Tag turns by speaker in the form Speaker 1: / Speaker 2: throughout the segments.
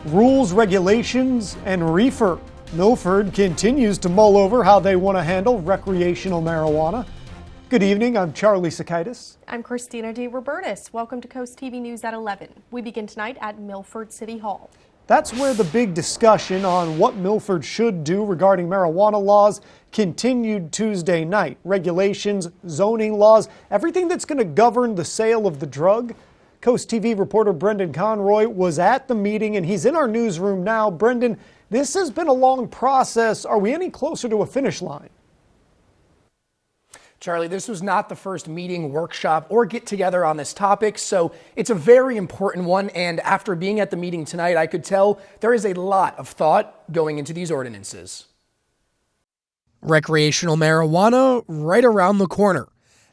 Speaker 1: rules, regulations, and reefer. Milford continues to mull over how they want to handle recreational marijuana. Good evening, I'm Charlie Sakaitis.
Speaker 2: I'm Christina DeRobertis. Welcome to Coast TV News at 11. We begin tonight at Milford City Hall.
Speaker 1: That's where the big discussion on what Milford should do regarding marijuana laws continued Tuesday night. Regulations, zoning laws, everything that's going to govern the sale of the drug. Coast TV reporter Brendan Conroy was at the meeting and he's in our newsroom now. Brendan, this has been a long process. Are we any closer to a finish line?
Speaker 3: Charlie, this was not the first meeting, workshop, or get together on this topic, so it's a very important one. And after being at the meeting tonight, I could tell there is a lot of thought going into these ordinances. Recreational marijuana right around the corner.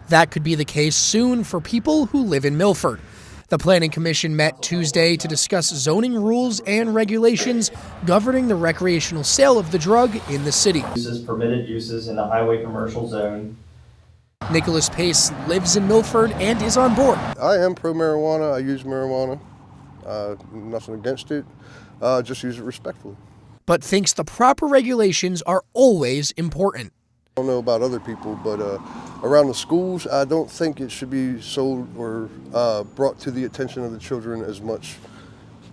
Speaker 3: That could be the case soon for people who live in Milford. The Planning Commission met Tuesday to discuss zoning rules and regulations governing the recreational sale of the drug in the city.
Speaker 4: Permitted uses in the highway commercial zone.
Speaker 3: Nicholas Pace lives in Milford and is on board.
Speaker 5: I am pro marijuana. I use marijuana. Nothing against it. Just use it respectfully.
Speaker 3: But thinks the proper regulations are always important.
Speaker 5: I don't know about other people, but around the schools, I don't think it should be sold or brought to the attention of the children as much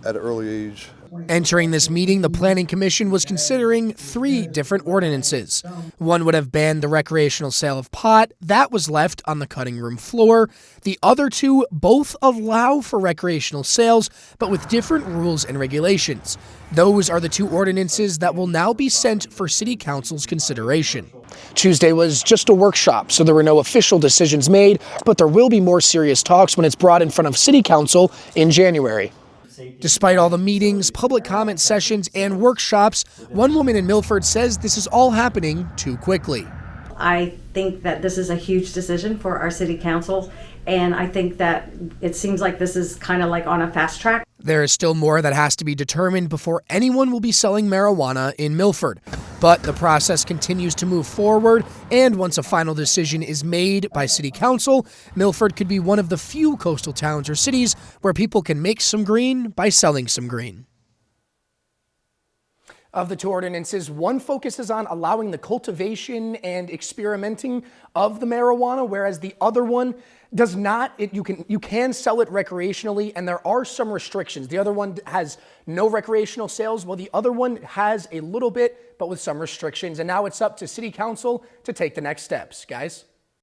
Speaker 5: at an early age.
Speaker 3: Entering this meeting, the Planning Commission was considering 3 different ordinances. One would have banned the recreational sale of pot. That was left on the cutting room floor. The other 2 both allow for recreational sales, but with different rules and regulations. Those are the 2 ordinances that will now be sent for City Council's consideration. Tuesday was just a workshop, so there were no official decisions made, but there will be more serious talks when it's brought in front of City Council in January. Despite all the meetings, public comment sessions, and workshops, one woman in Milford says this is all happening too quickly.
Speaker 6: I think that this is a huge decision for our city council, and I think that it seems like this is kind of like on a fast track.
Speaker 3: There is still more that has to be determined before anyone will be selling marijuana in Milford. But the process continues to move forward, and once a final decision is made by City Council, Milford could be one of the few coastal towns or cities where people can make some green by selling some green. Of the 2 ordinances, one focuses on allowing the cultivation and experimenting of the marijuana, whereas the other one does not. You can sell it recreationally, and there are some restrictions. The other one has no recreational sales, while the other one has a little bit, but with some restrictions. And now it's up to City Council to take the next steps. Guys?